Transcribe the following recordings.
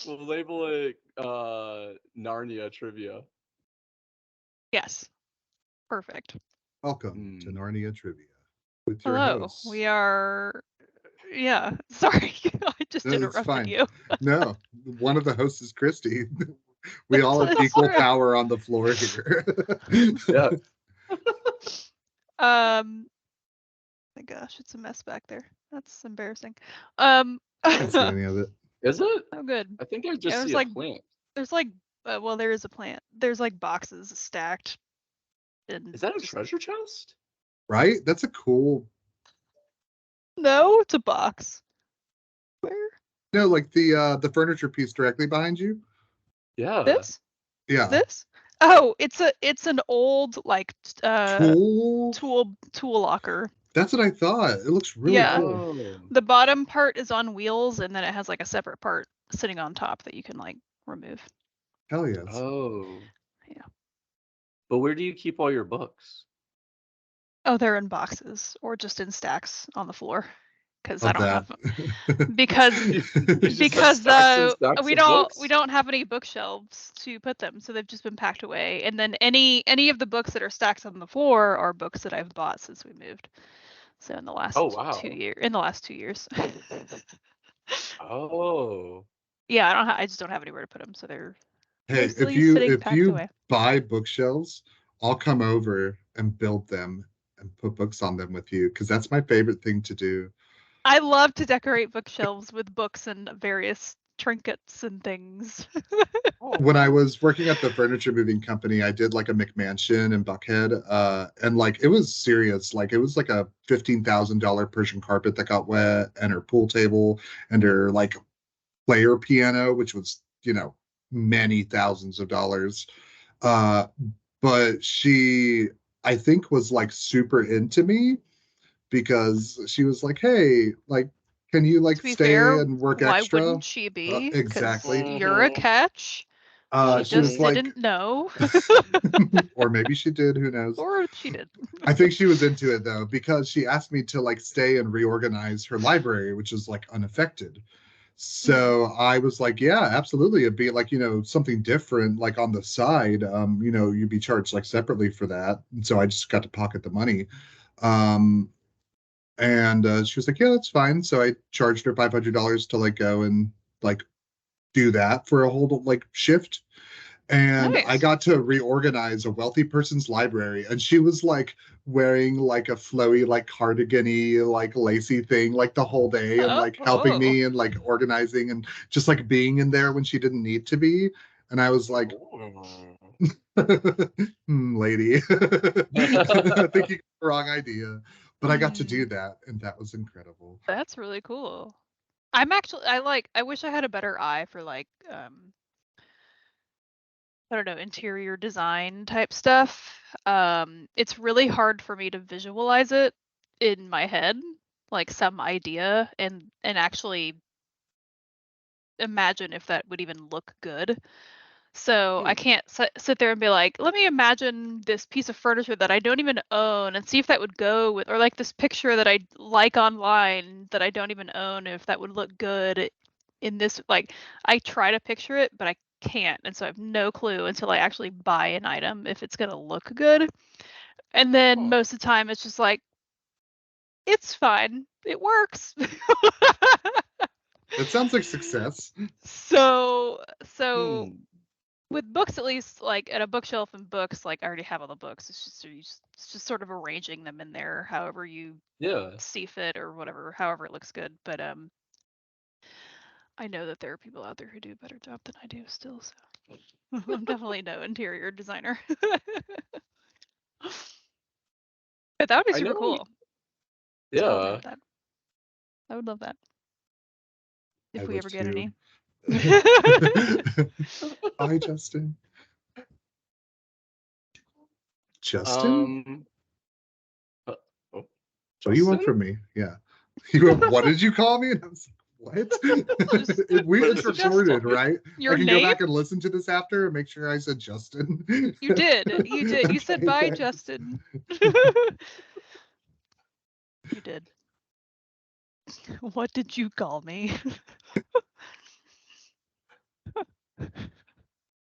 We'll label it Narnia trivia. Yes. Perfect. Welcome to Narnia Trivia with your Hello. hosts. We are. Yeah. Sorry, I just No, it's interrupted fine. you. No, one of the hosts is Christy. We all have That's equal true. power on the floor here. Yeah. My gosh, it's a mess back there. That's embarrassing. I can't see any of it. Is it? Oh, good. I think I just there's see like a plant. there's like well, there is a plant. There's like boxes stacked. And Is that a treasure chest? Right? That's a cool. No, it's a box. Where? No, like the furniture piece directly behind you. Yeah. This? Yeah. This? Oh, it's an old like Tool locker. That's what I thought. It looks really Yeah. cool. Oh. The bottom part is on wheels, and then it has like a separate part sitting on top that you can like remove. Hell yes. Oh. Yeah. But where do you keep all your books? Oh, they're in boxes or just in stacks on the floor because I Of don't that. have because Because we don't have any bookshelves to put them, so they've just been packed away. And then any of the books that are stacked on the floor are books that I've bought since we moved. So in the last 2 years. Oh. Yeah, I just don't have anywhere to put them, so they're Hey, mostly sitting packed away. buy bookshelves, I'll come over and build them and put books on them with you because that's my favorite thing to do. I love to decorate bookshelves with books and various trinkets and things. When I was working at the furniture moving company, I did like a McMansion in Buckhead, and like it was serious. Like it was like a $15,000 Persian carpet that got wet, and her pool table, and her like player piano, which was many thousands of dollars. Uh, but she, I think, was like super into me because she was like, "Hey, like, can you like To be stay fair, and work why extra?" wouldn't she be? Because Exactly. you're a catch. She She was just like, didn't know. or maybe she did, who knows? Or she did. I think she was into it though, because she asked me to like stay and reorganize her library, which is like unaffected. So I was like, yeah, absolutely. It'd be like, something different, like on the side, you'd be charged like separately for that. And so I just got to pocket the money. And she was like, yeah, that's fine. So I charged her $500 to like go and like do that for a whole like shift. And Nice. I got to reorganize a wealthy person's library, and she was like wearing like a flowy like cardigan-y like lacy thing like the whole day and like helping me and like organizing and just like being in there when she didn't need to be. And I was like, lady, I think you got the wrong idea. But I got to do that, and that was incredible. That's really cool. I wish I had a better eye for like I don't know, interior design type stuff. It's really hard for me to visualize it in my head, like some idea and actually imagine if that would even look good. So I can't sit there and be like, let me imagine this piece of furniture that I don't even own and see if that would go with, or like this picture that I like online that I don't even own, if that would look good in this. Like, I try to picture it, but I can't. And so I have no clue until I actually buy an item if it's going to look good. And then most of the time it's just like, it's fine. It works. That sounds like success. So with books, at least, like at a bookshelf and books, like I already have all the books. It's just sort of arranging them in there however you see fit or whatever, however it looks good. But I know that there are people out there who do a better job than I do still, so I'm definitely no interior designer. But that would be super cool. Yeah. I would love that. If we would ever get too. any. Hi, Justin. Justin? What do you want from me? Yeah. You went, what did you call me? And I was like, what? We just recorded, right? Your I can name? go back and listen to this after and make sure I said Justin. You did. You said bye, Justin. You did. What did you call me?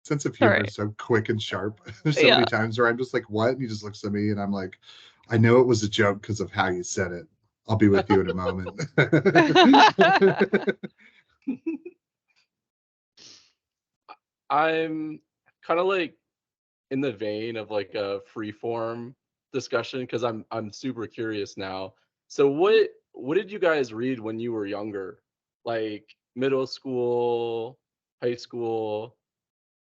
sense of humor Alright. is so quick and sharp. There's so many times where I'm just like, what? And he just looks at me and I'm like, I know it was a joke because of how you said it. I'll be with you in a moment. I'm kind of like in the vein of like a free form discussion because I'm super curious now. So what did you guys read when you were younger? Like middle school, high school?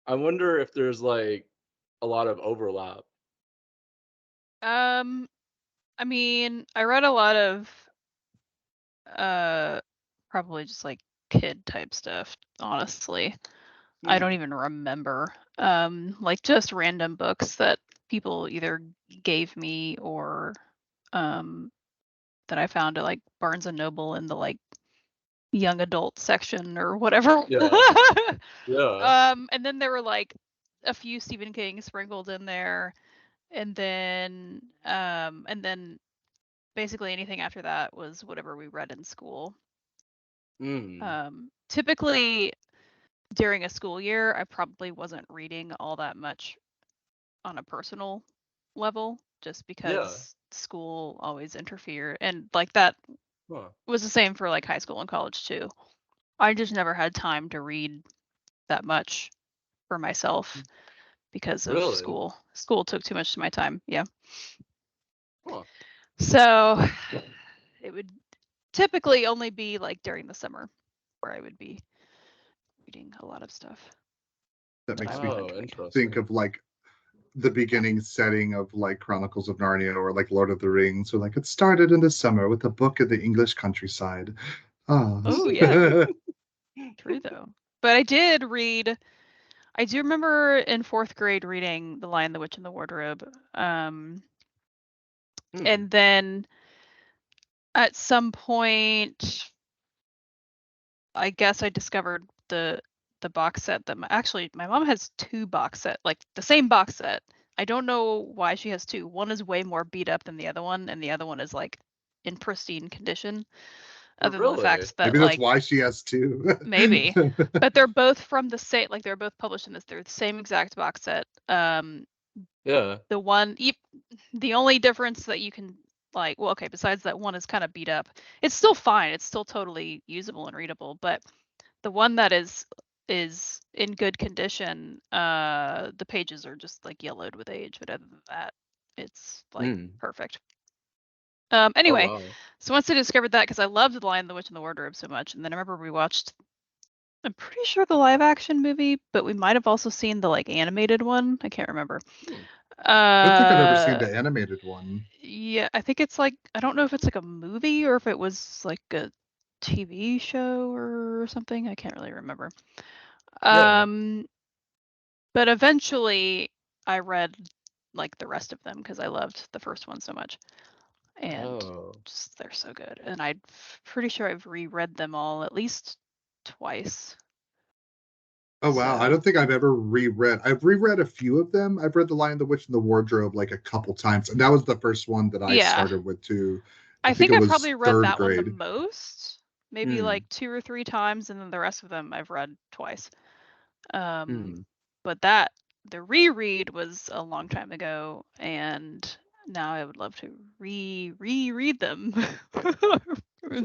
I wonder if there's like a lot of overlap. I mean, I read a lot of probably just like kid type stuff, honestly. I don't even remember. Like just random books that people either gave me or that I found at like Barnes and Noble in the like young adult section or whatever. Yeah. Yeah. And then there were like a few Stephen King sprinkled in there, and then basically anything after that was whatever we read in school. Typically during a school year, I probably wasn't reading all that much on a personal level, just Yeah. because school always interfered, and like that Huh. was the same for like high school and college too. I just never had time to read that much for myself because of Really? school. School took too much of my time. Yeah. Huh. So it would typically only be like during the summer where I would be reading a lot of stuff. That that I makes would me like to read. Interesting. think of like the beginning setting of like Chronicles of Narnia or like Lord of the Rings, or like it started in the summer with a book in the English countryside. Ah. Oh yeah. True though. But I did read. I do remember in 4th grade reading The Lion, the Witch, and the Wardrobe. And then at some point, I guess I discovered the box set that my mom has 2 box set, like the same box set. I don't know why she has 2. One is way more beat up than the other one, and the other one is like in pristine condition. Other than the Really? fact that Maybe that's like why she has 2. maybe, but they're both from the same, like they're both published in this. They're the same exact box set. Yeah. The only difference that you can like, well, okay, besides that one is kind of beat up. It's still fine. It's still totally usable and readable, but the one that is in good condition, the pages are just like yellowed with age, but other than that, it's like perfect. Anyway, Oh, wow. so once I discovered that, because I loved The Lion, the Witch, and the Wardrobe so much, and then I remember we watched, I'm pretty sure the live action movie, but we might have also seen the like animated one. I can't remember. I don't think I've ever seen the animated one. Yeah, I think it's like, I don't know if it's like a movie or if it was like a TV show or something. I can't really remember. Yeah. But eventually I read like the rest of them because I loved the first one so much. And just, they're so good. And I'm pretty sure I've reread them all at least twice. Oh wow, I don't think I've ever reread. I've reread a few of them. I've read The Lion, the Witch, and the Wardrobe like a couple times, and that was the first one that I started with too. I think think it I was probably read 3rd that one the grade. most, maybe like 2 or 3 times, and then the rest of them I've read twice. But the reread was a long time ago, and now I would love to reread them.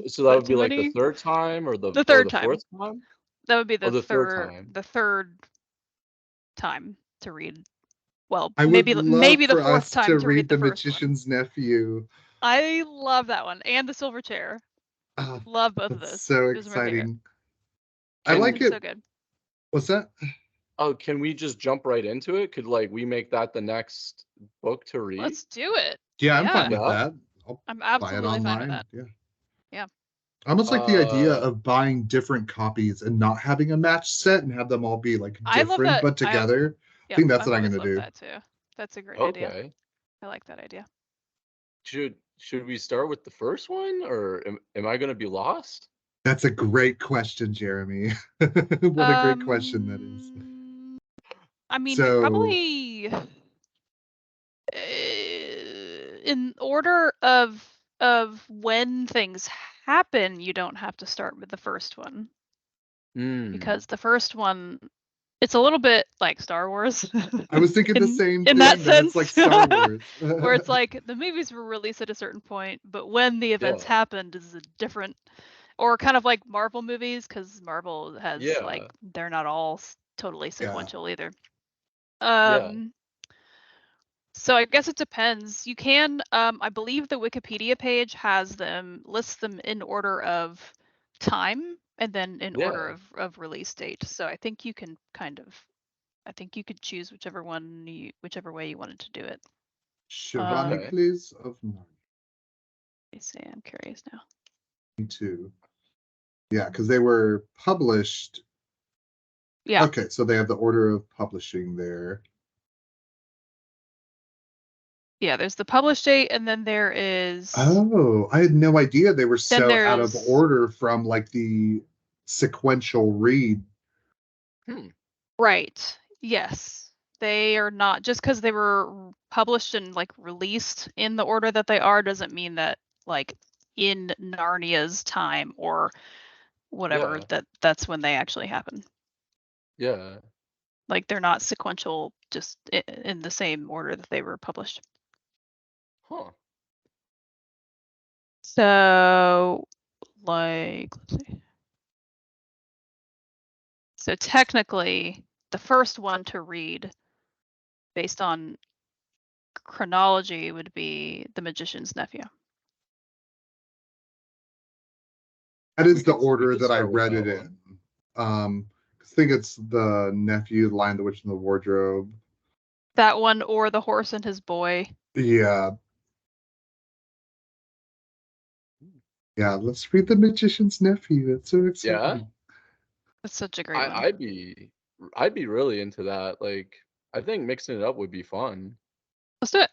So that would be like the 3rd time or the 3rd the time. 4th time? That would be Or the the 3rd third time? the third time to read. Well, I would maybe love the for 4th us to time to read read the The first one. Magician's Nephew. I love that one, and The Silver Chair. Love both of That's those. so Those are my favorite. exciting. I like It's it. so good. What's that? Oh, can we just jump right into it? Could like we make that the next book to read? Let's do it. Yeah, I'm fine with that. I'm buy it absolutely fine with online. that. Yeah. Yeah. I almost like the idea of buying different copies and not having a match set and have them all be like I love different that. but together. I think that's I've what I'm always gonna loved do. that too. That's a great idea. Okay. I like that idea. Should we start with the first one, or am I gonna be lost? That's a great question, Jeremy. What a great question that is. I mean, we So, probably in order of when things happen, you don't have to start with the first one. Because the first one It's a little bit like Star Wars. I was thinking the same thing. In that Then it's sense. like Star Wars. Where it's like the movies were released at a certain point, but when the events happened is a different, or kind of like Marvel movies, because Marvel has like they're not all totally sequential either. So I guess it depends. You can, I believe the Wikipedia page lists them in order of time and then in order of release date. So I think you can I think you could choose whichever way you wanted to do it. Chronicles of Narnia. I say I'm curious now. Me too. Yeah, because they were published. Yeah. Okay, so they have the order of publishing there. Yeah, there's the published date, and then there is. Oh, I had no idea they were so out of order from like the sequential read. Right. Yes. They are not, just because they were published and like released in the order that they are doesn't mean that like in Narnia's time or whatever that's when they actually happen. Yeah. Like they're not sequential, just in the same order that they were published. Huh. So, like, let's see. So technically, the first one to read based on chronology would be The Magician's Nephew. That is the order that I read it in. I think it's the Nephew, The Lion, the Witch, and the Wardrobe. That one, or The Horse and His Boy. Yeah. Yeah, let's read The Magician's Nephew. It's so exciting. Yeah. That's such a great one. I'd be really into that. Like, I think mixing it up would be fun. Let's do it.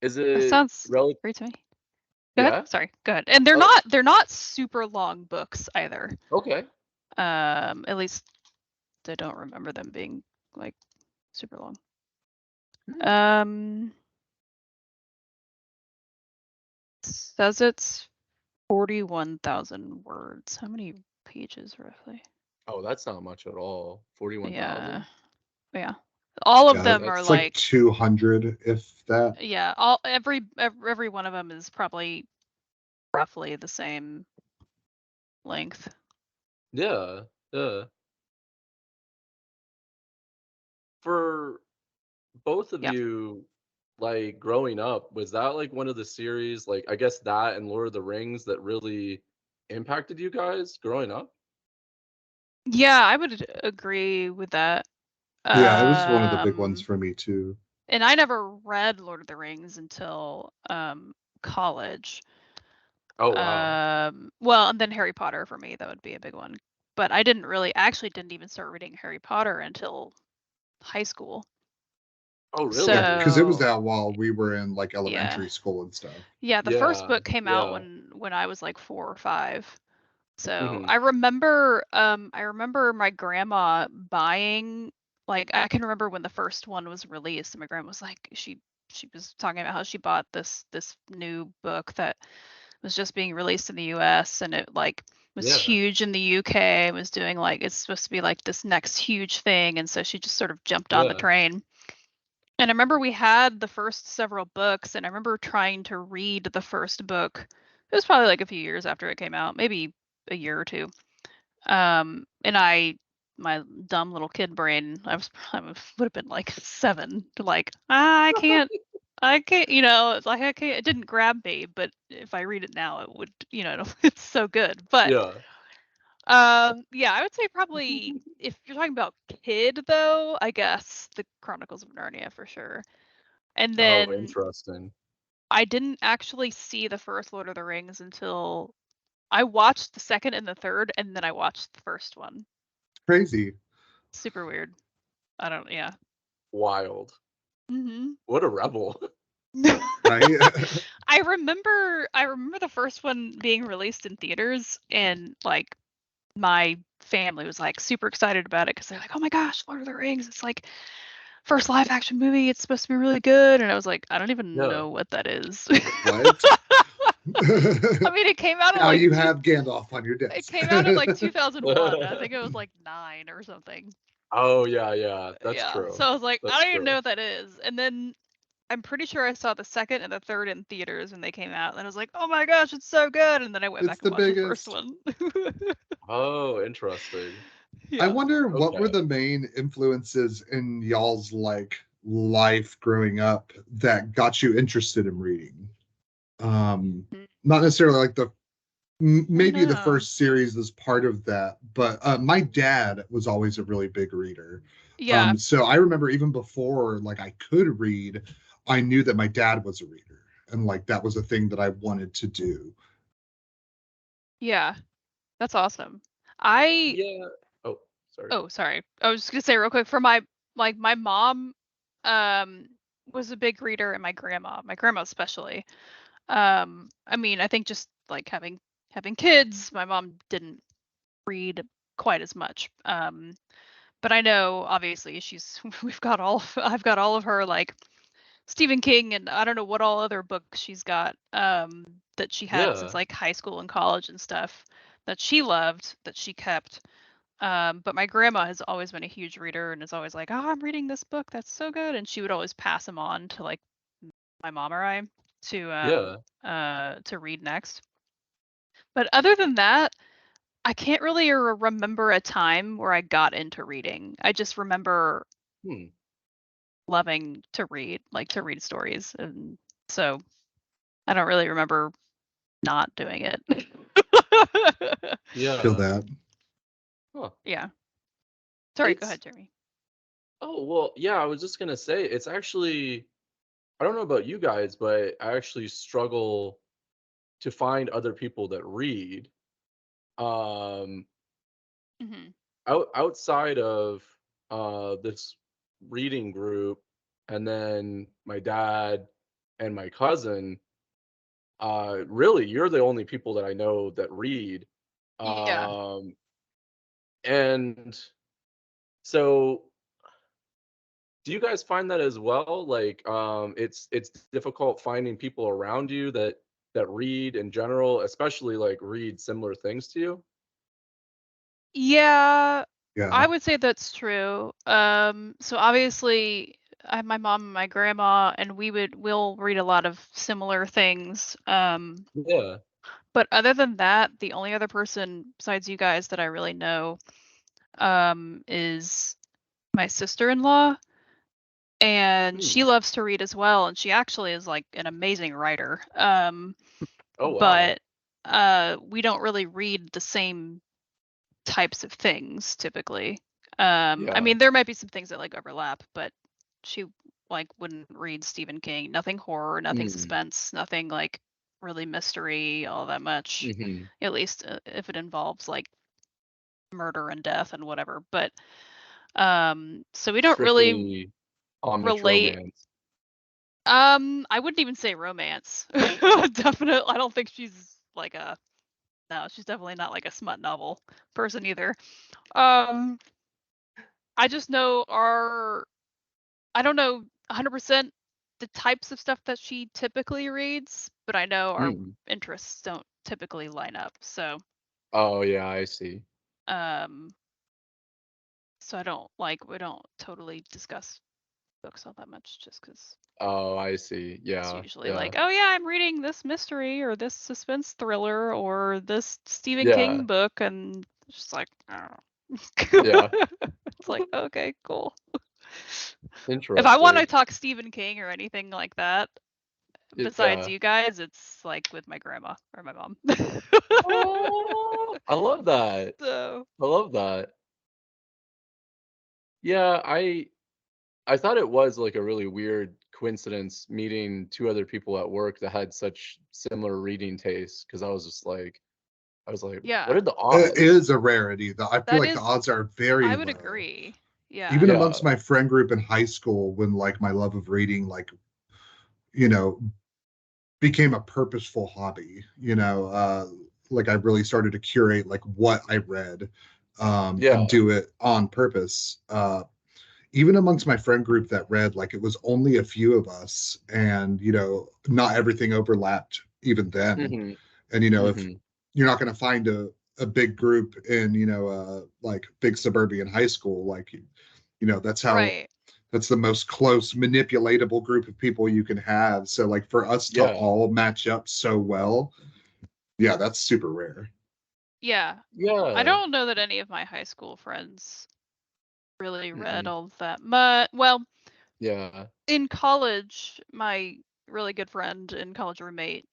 Is it? That sounds great to me. Go ahead. Sorry. Go ahead. And they're not super long books either. Okay. At least I don't remember them being like super long. Says it's 41,000 words. How many pages roughly? Oh, that's not much at all. 41,000. Yeah. All of them are like 200, if that. Yeah. Every one of them is probably roughly the same length. Yeah. Yeah. For both of you, like growing up, was that like one of the series, like I guess that and Lord of the Rings, that really impacted you guys growing up? Yeah, I would agree with that. Yeah, it was one of the big ones for me too. And I never read Lord of the Rings until college. Oh wow. Well, and then Harry Potter for me, that would be a big one. But I didn't even start reading Harry Potter until high school. Oh really? Yeah, because it was out while we were in like elementary school and stuff. Yeah, the first book came out when I was like 4 or 5. So I remember my grandma buying, like, I can remember when the first one was released, and my grandma was like, she was talking about how she bought this new book that was just being released in the US, and it like was huge in the UK, and was doing like, it's supposed to be like this next huge thing, and so she just sort of jumped on the train. And I remember we had the first several books, and I remember trying to read the first book. It was probably like a few years after it came out, maybe a year or two. And my dumb little kid brain, I would have been like 7, like, I can't, you know, it's like, it didn't grab me, but if I read it now, it would, you know, it's so good. But yeah, I would say probably, if you're talking about kid though, I guess the Chronicles of Narnia for sure. And then interesting. I didn't actually see the first Lord of the Rings until I watched the second and the third, and then I watched the first one. Crazy. Super weird. Wild. Mm-hmm. What a rebel. Right? I remember the first one being released in theaters, and like my family was like super excited about it because they're like, oh my gosh, Lord of the Rings, it's like first live action movie, it's supposed to be really good. And I was like, I don't even know what that is. What? I mean, it came out now you have Gandalf on your desk. It came out in like 2001. I think it was like 9 or something. Oh yeah, that's Yeah. true. So I was like, I That's don't even know true. what that is. And then I'm pretty sure I saw the second and the third in theaters when they came out, and I was like, oh my gosh, it's so good. And then I went It's back and the watched the first biggest. one. Oh, interesting. I Yeah. wonder what were Okay. the main influences in y'all's like life growing up that got you interested in reading. Um, Mm, Not necessarily like I don't maybe the know. first series is part of that, but my dad was always a really big reader. Yeah. So I remember even before like I could read, I knew that my dad was a reader, and like that was a thing that I wanted to do. Yeah. That's awesome. I Yeah. Oh, sorry. Oh, sorry. I was just gonna say real quick for my mom um was a big reader, and my grandma especially. I mean, I think just like having kids, my mom didn't read quite as much. But I know obviously she's I've got all of her like Stephen King, and I don't know what all other books she's got that she had since Yeah. like high school and college and stuff that she loved that she kept. But my grandma has always been a huge reader and is always like, "Oh, I'm reading this book that's so good," and she would always pass them on to like my mom or I Yeah. to read next. But other than that, I can't really remember a time where I got into reading. I just remember Hmm. loving to read, like to read stories, and so I don't really remember not doing it. Feel Yeah. that. Huh. Yeah. Sorry, go It's ahead, Jeremy. Oh, well, yeah, I was just gonna say it's actually I don't know about you guys, but I actually struggle to find other people that read. Um Hmm. outside of this reading group and then my dad and my cousin, really you're the only people that I know that read. Yeah. Um and so do you guys find that as well? Like, it's difficult finding people around you that read in general, especially like read similar things to you? Yeah, Yeah. I would say that's true. So obviously, I have my mom and my grandma, and we'll read a lot of similar things. Yeah. But other than that, the only other person besides you guys that I really know, is my sister-in-law, and Hmm. she loves to read as well, and she actually is like an amazing writer. Oh wow. But we don't really read the same types of things typically. I Yeah. mean, there might be some things that like overlap, but she like wouldn't read Stephen King. Nothing horror, nothing Mm. suspense, nothing like really mystery all that much. Mhm. At least if it involves like murder and death and whatever. But so we don't really Strictly Amish relate. romance. I wouldn't even say romance. Definitely, I don't think she's like a no. She's definitely not like a smut novel person either. Um, I just know I don't know 100% the types of stuff that she typically reads, but I know our Mm. interests don't typically line up. Oh yeah, I see. Um, so I don't like we don't totally discuss books all that much just because Oh, I see. it's Yeah, usually yeah. like, oh yeah, I'm reading this mystery or this suspense thriller or this Stephen Yeah, King book, and it's just like, oh. yeah. It's like, okay, cool. If I want to Interesting. talk Stephen King or anything like that, besides Yeah. you guys, it's like with my grandma or my mom. Oh, I love that. So, I love that. Yeah, I thought it was like a really weird coincidence meeting two other people at work that had such similar reading tastes because I was like, what yeah, are the It odds? is a rarity. I feel that like the is, odds are very I would low. agree. Yeah. Even Yeah. amongst my friend group in high school, when like my love of reading, like, you know, became a purposeful hobby, like I really started to curate like what I read, and Yeah. do it on purpose. Even amongst my friend group that read, like it was only a few of us, and not everything overlapped even then. Mhm. And if Mhm. you're not going to find a big group in like big suburban high school, like That's Right. that's the most close manipulatable group of people you can have. So like for us to Yeah. all match up so well, yeah, that's super rare. Yeah. I Yeah. don't know that any of my high school friends really read Mm-mm. all of that much. Well, Yeah. in college, my really good friend and college roommate,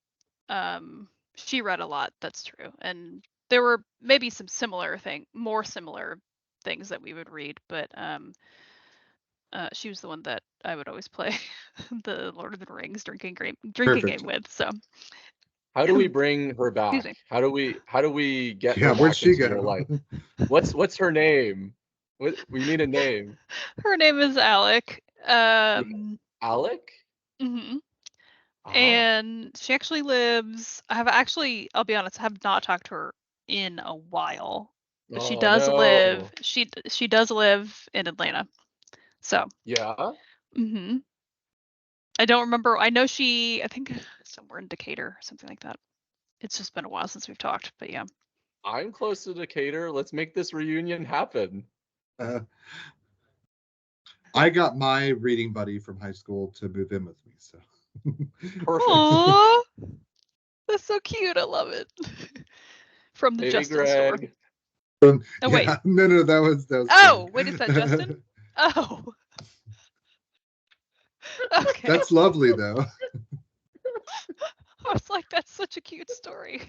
she read a lot. That's true, and there were maybe some more similar things that we would read, but she was the one that I would always play the Lord of the Rings drinking Perfect. game with. So How do we bring her excuse back? me. How do we get Yeah, her where'd back she into your go? life? What's her name? What we need a name. Her name is Alec. Alec? Mhm. Ah. And she actually lives. I'll be honest, I have not talked to her in a while, but she Oh does live. no. She does live in Atlanta. So, Yeah. hmm I don't remember. I know I think somewhere in Decatur, something like that. It's just been a while since we've talked, but yeah. I'm close to Decatur. Let's make this reunion happen. Uh, I got my reading buddy from high school to move in with me, so. Perfect. Aww, that's so cute. I love it. From the Hey Justin store. Greg. Oh wait. Yeah, no, that was Oh Craig. wait, is that Justin? Oh, okay. That's lovely though. I was like, that's such a cute story.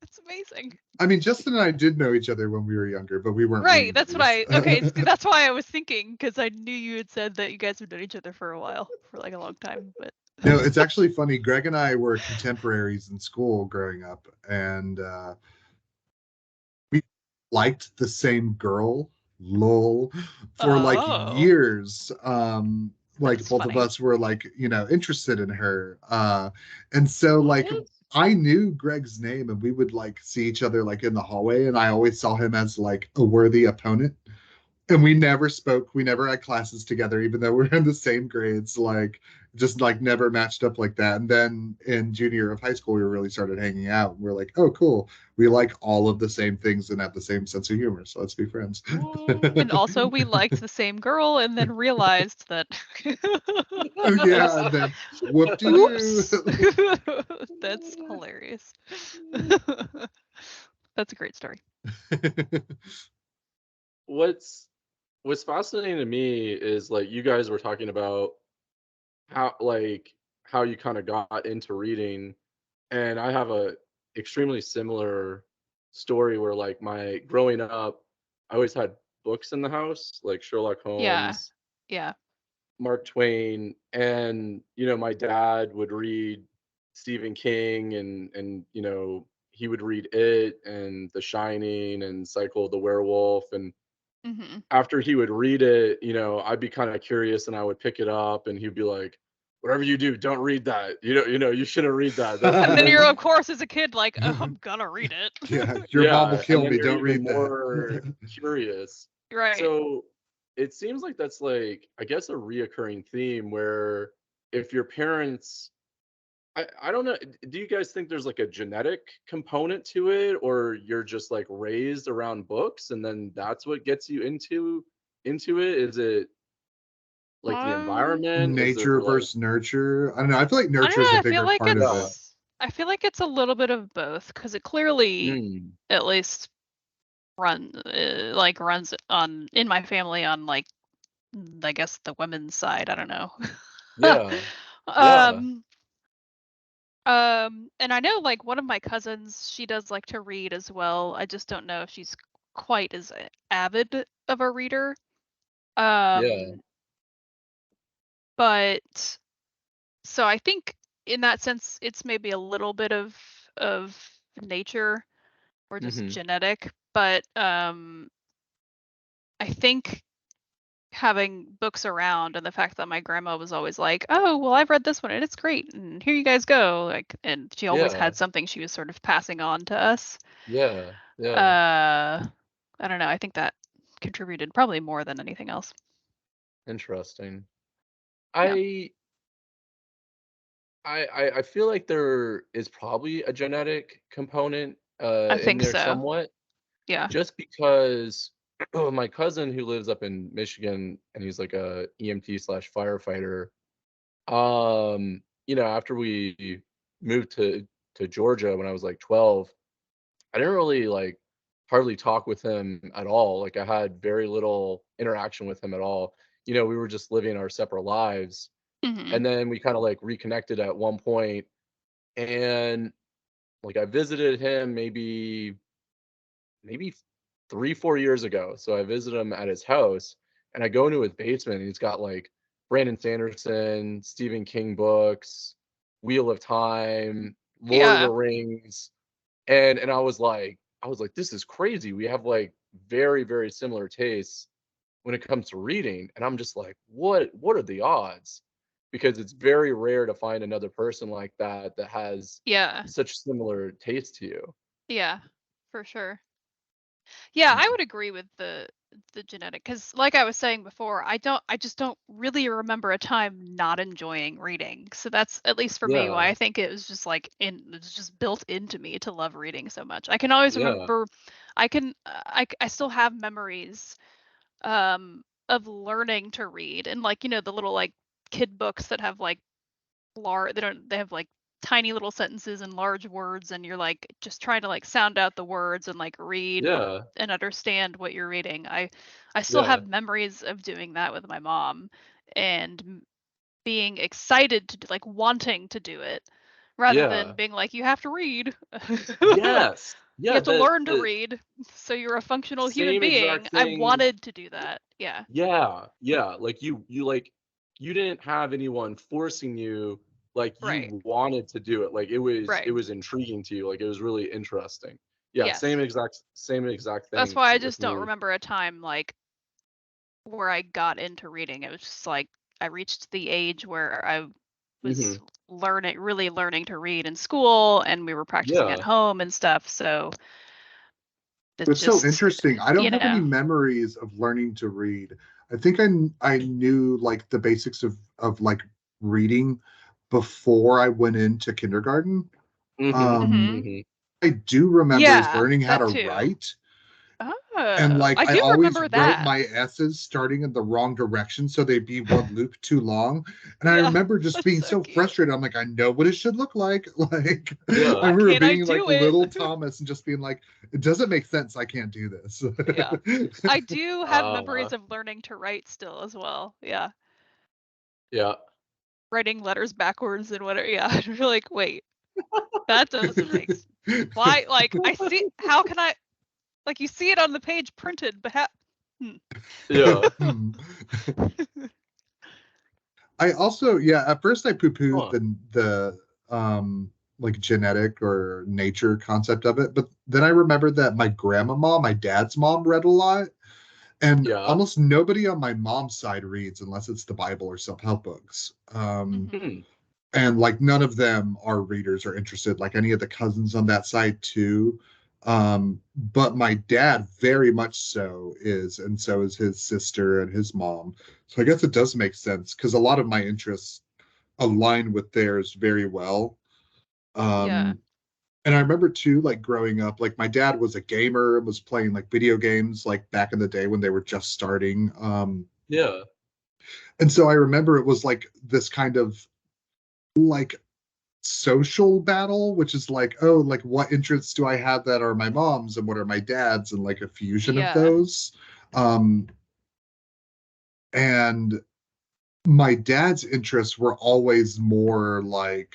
It's amazing. I mean, Justin and I did know each other when we were younger, but we weren't Right, reading that's what buddies. that's why I was thinking, because I knew you had said that you guys had known each other for a while, for like a long time, but No, it's actually funny. Greg and I were contemporaries in school growing up, and we liked the same girl, lol, for like oh, years. Like that's both of funny. us were like, interested in her. And so like What? I knew Greg's name and we would like see each other like in the hallway, and I always saw him as like a worthy opponent. And we never spoke. We never had classes together, even though we are in the same grades. Like, just like never matched up like that. And then in junior year of high school, we really started hanging out. We're like, oh, cool. We like all of the same things and have the same sense of humor. So let's be friends. What? And also, we liked the same girl, and then realized that. Yeah. Oops. And then whoop de doo. Oops. That's hilarious. That's a great story. What's what's fascinating to me is like you guys were talking about how you kind of got into reading, and I have a extremely similar story where like my growing up I always had books in the house like Sherlock Yeah. Holmes, Yeah. Mark Twain, and my dad would read Stephen King, and he would read It and The Shining and Cycle of the Werewolf, and hmm after he would read it, I'd be kind of curious and I would pick it up and he'd be like, "Whatever you do, don't read that. You shouldn't read that." And And then you're, then of course, as a kid, like, oh, I'm gonna read it. Yeah. Your mom will yeah, and kill then me. you're Don't even read that. more curious. Right. So it seems like that's like, I guess, a reoccurring theme where if your parents, I don't know, do you guys think there's like a genetic component to it, or you're just like raised around books and then that's what gets you into it? Is it like the Um, environment? Is there Nature like, versus nurture. I don't know. I feel like I don't nurture is know. a bigger part of it. I feel like it's a little bit of both, because it clearly, mm, at least, runs on in my family on like, I guess, the women's side. I don't know. yeah, yeah, um, and I know like one of my cousins, she does like to read as well. I just don't know if she's quite as avid of a reader. yeah, Um, but so I think in that sense, it's maybe a little bit of nature or just hmm, genetic. But I think having books around and the fact that my grandma was always like, "Oh, well, I've read this one and it's great, and here you guys go," like, and she always yeah, had something she was sort of passing on to us. yeah, yeah. Uh, I don't know. I think that contributed probably more than anything else. Interesting. Yeah, I I feel like there is probably a genetic component I in think there so. somewhat, Yeah. just because my cousin who lives up in Michigan, and he's like a EMT slash firefighter. After we moved to Georgia when I was like 12, I didn't really like hardly talk with him at all. Like I had very little interaction with him at all. We were just living our separate lives. Hmm. And then we kind of like reconnected at one point, and like I visited him maybe 3 4 years ago. So I visited him at his house, and I go into his basement, and he's got like Brandon Sanderson, Stephen King books, Wheel of Time, Lord of the Yeah. Rings, and I was like, this is crazy. We have like very, very similar tastes when it comes to reading. And I'm just like, what are the odds? Because it's very rare to find another person like that has Yeah. such similar taste to you. Yeah. For sure. Yeah, I Mhm. would agree with the genetic, because like I was saying before, I just don't really remember a time not enjoying reading. So that's, at least for me, Yeah. why I think it was just like it's just built into me to love reading so much. I can always Yeah. remember, I still have memories of learning to read, and like, the little like kid books that have like they have like tiny little sentences and large words, and you're like just trying to like sound out the words and like read Yeah. and understand what you're reading. I still Yeah. have memories of doing that with my mom, and being excited to like wanting to do it, rather than Yeah. being like, you have to read. Yes. You Yeah, have to the learn to read so you're a functional human same exact being. I thing. wanted to do that. Yeah. Yeah, yeah, like you didn't have anyone forcing you, like Right. you wanted to do it. Like it Right. was intriguing to you, like it was really interesting. Yeah, Yes. same exact That's thing why I with just don't me. remember a time like where I got into reading. It was just like I reached the age where I was Mhm. really learning to read in school, and we were practicing at Yeah. home and stuff. So it's It's so just, interesting. I don't you have any know, memories of learning to read. I think I knew like the basics of like reading before I went into kindergarten. Mhm. hmm. Um, Mhm. I do remember is Yeah, learning how that to too. write. And Oh, like I I do always remember wrote that. my S's starting in the wrong direction, so they'd be one loop too long. And I Yeah, remember just that's being so so cute. frustrated. I'm like, I know what it should look like. Like I Yeah. Why remember can't I being like do it? little Thomas and just being like, it doesn't make sense. I can't do this. Yeah. I do have Uh, memories of learning to write still as well. Yeah. yeah. Writing letters backwards and whatever. Yeah. You're like, wait, that doesn't make why, like, I see, how can I, like, you see it on the page printed, but how, hmm. Yeah. I also, yeah, at first I poo-pooed Huh. the like genetic or nature concept of it, but then I remembered that my grandmama, my dad's mom, read a lot, and Yeah. almost nobody on my mom's side reads unless it's the Bible or self-help books. Hmm. Hmm. And like none of them are readers or interested, like any of the cousins on that side too. But my dad very much so is, and so is his sister and his mom. So I guess it does make sense because a lot of my interests align with theirs very well. Yeah. Um, and I remember too, like growing up, like my dad was a gamer and was playing like video games like back in the day when they were just starting. Yeah. And so I remember it was like this kind of like social battle, which is like, oh, like what interests do I have that are my mom's and what are my dad's, and like a fusion of Yeah. those. Um, and my dad's interests were always more like,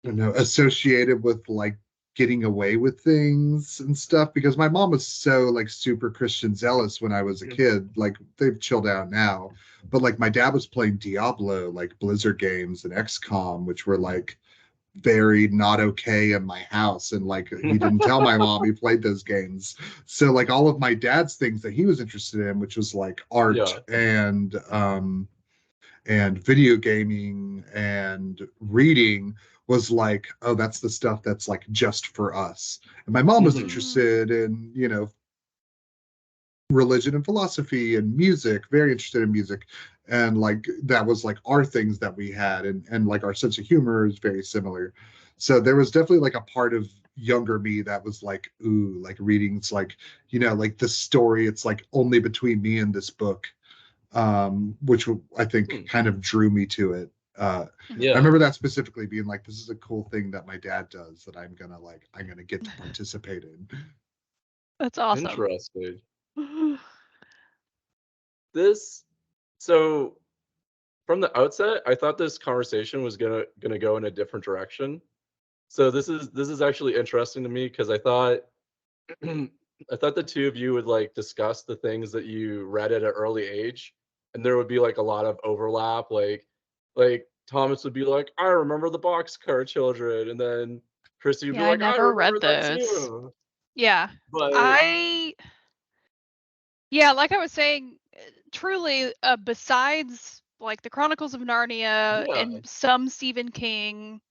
I don't know, associated with like getting away with things and stuff because my mom was so like super Christian zealous when I was a kid. Like they've chilled out now, but like my dad was playing Diablo, like Blizzard games and XCOM, which were like very not okay in my house, and like he didn't tell my mom he played those games. So like all of my dad's things that he was interested in, which was like art Yeah. and video gaming and reading, was like, oh, that's the stuff that's like just for us. And my mom was Mhm. Mm. interested in, religion and philosophy and music, very interested in music. And like that was like our things that we had, and like our sense of humor is very similar. So there was definitely like a part of younger me that was like, ooh, like reading's like, like the story, it's like only between me and this book, which I think kind of drew me to it. I Yeah. remember that specifically being like, this is a cool thing that my dad does that I'm gonna get to participate in. That's awesome. Interesting. So from the outset, I thought this conversation was gonna go in a different direction. So this is actually interesting to me because I thought I thought the two of you would like discuss the things that you read at an early age, and there would be like a lot of overlap. Like Thomas would be like, "I remember the Boxcar Children," and then Christy would be Yeah, I like, "I never read remember that those. too." Yeah. But Yeah, like I was saying, truly, besides like the Chronicles of Narnia yeah, and some Stephen King,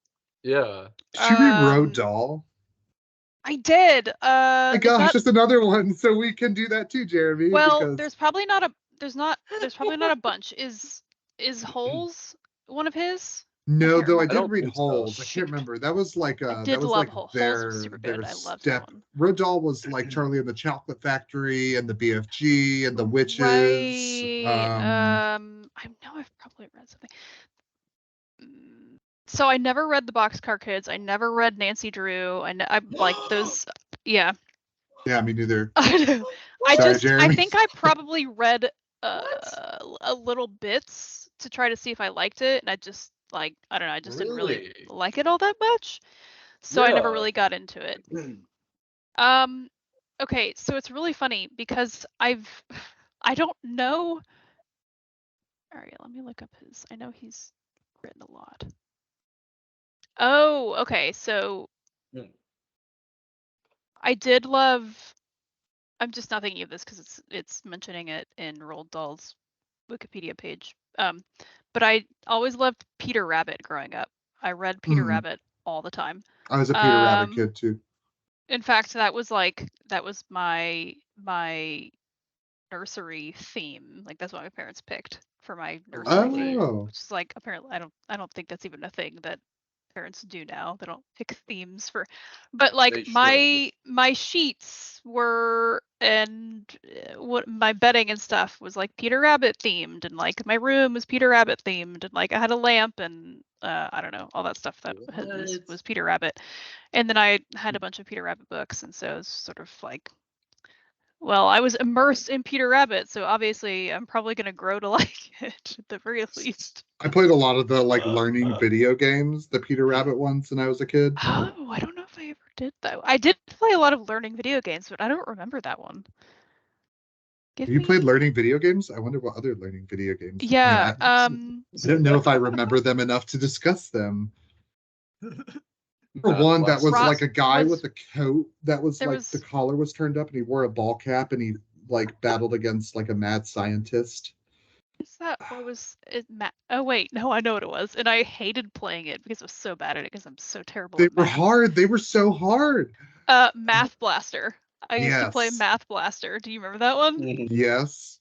yeah. Did you read Roald um, Dahl? I did. My Is gosh, that just another one. So we can do that too, Jeremy, well? because There's probably not a. There's probably not a bunch. Is Holes one of his? I no, can't though I I did remember. don't read think so. Holes. I can't Shoot, remember. That was like I did love Holes. Holes was their super their good. I loved that step. one. Roald Dahl was like Charlie and the Chocolate Factory and the BFG and the Witches. Right. I know I've probably read something. So I never read the Boxcar Kids. I never read Nancy Drew. I like those. Yeah. Yeah, me neither. I know. Sorry, I Jeremy. think I probably read a little bits to try to see if I liked it, and I just like I don't know. I just didn't really Really? like it all that much, so I never Yeah. really got into it. Okay, so it's really funny because I don't know. All right, let me look up his. I know he's written a lot. Oh, okay. So Mm. I did love. I'm just not thinking of this because it's mentioning it in Roald Dahl's Wikipedia page. But I always loved Peter Rabbit growing up. I read Peter Rabbit all the time. I was a Peter Rabbit kid too. In fact, that was my nursery theme. Like that's what my parents picked for my nursery theme, Oh, which is like apparently I don't think that's even a thing that parents do now. They don't pick themes for, but like They should. my sheets were and what my bedding and stuff was like Peter Rabbit themed, and like my room was Peter Rabbit themed, and like I had a lamp and I don't know all that stuff that What? was Peter Rabbit, and then I had a bunch of Peter Rabbit books, and so it's sort of like. Well, I was immersed in Peter Rabbit, so obviously I'm probably gonna grow to like it at the very least. I played a lot of the like learning video games, the Peter Rabbit ones, when I was a kid. Oh, I don't know if I ever did that. I did play a lot of learning video games, but I don't remember that one. Give You played me. learning video games? I wonder what other learning video games. I mean, Yeah. I don't know if I remember them enough to discuss them. Math One that was Blaster. like a guy was with a coat that was there like the was collar was turned up and he wore a ball cap and he like battled against like a mad scientist. is that or was it math? Oh wait, no, I know what it was, and I hated playing it because I was so bad at it because I'm so terrible They at were math. hard. They were so hard. Math Blaster. I used to play Yes. Math Blaster. Do you remember that one? Mhm. Yes.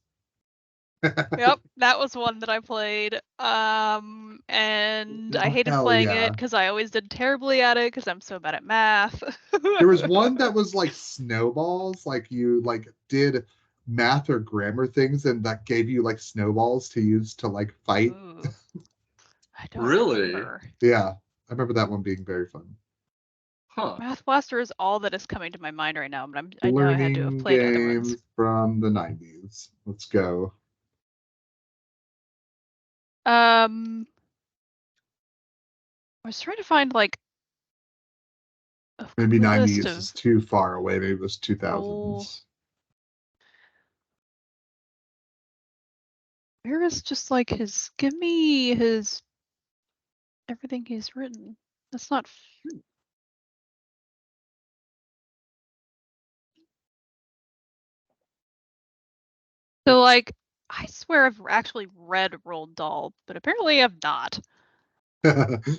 Yep, that was one that I played. And I Oh, hated hell playing it yeah. because I always did terribly at it because I'm so bad at math. There was one that was like snowballs, like you like did math or grammar things and that gave you like snowballs to use to like fight. Ooh, I don't Really? remember. Yeah, I remember that one being very fun. Huh. Math Blaster is all that is coming to my mind right now, but I know I had to have Learning played other ones. games from the 90s. Let's go. I was trying to find like a Maybe cool list 90s is of too far away. Maybe it was roll. 2000s. Where is just like his? Give me his everything he's written. That's not. So like, I swear I've actually read Roald Dahl, but apparently I've not.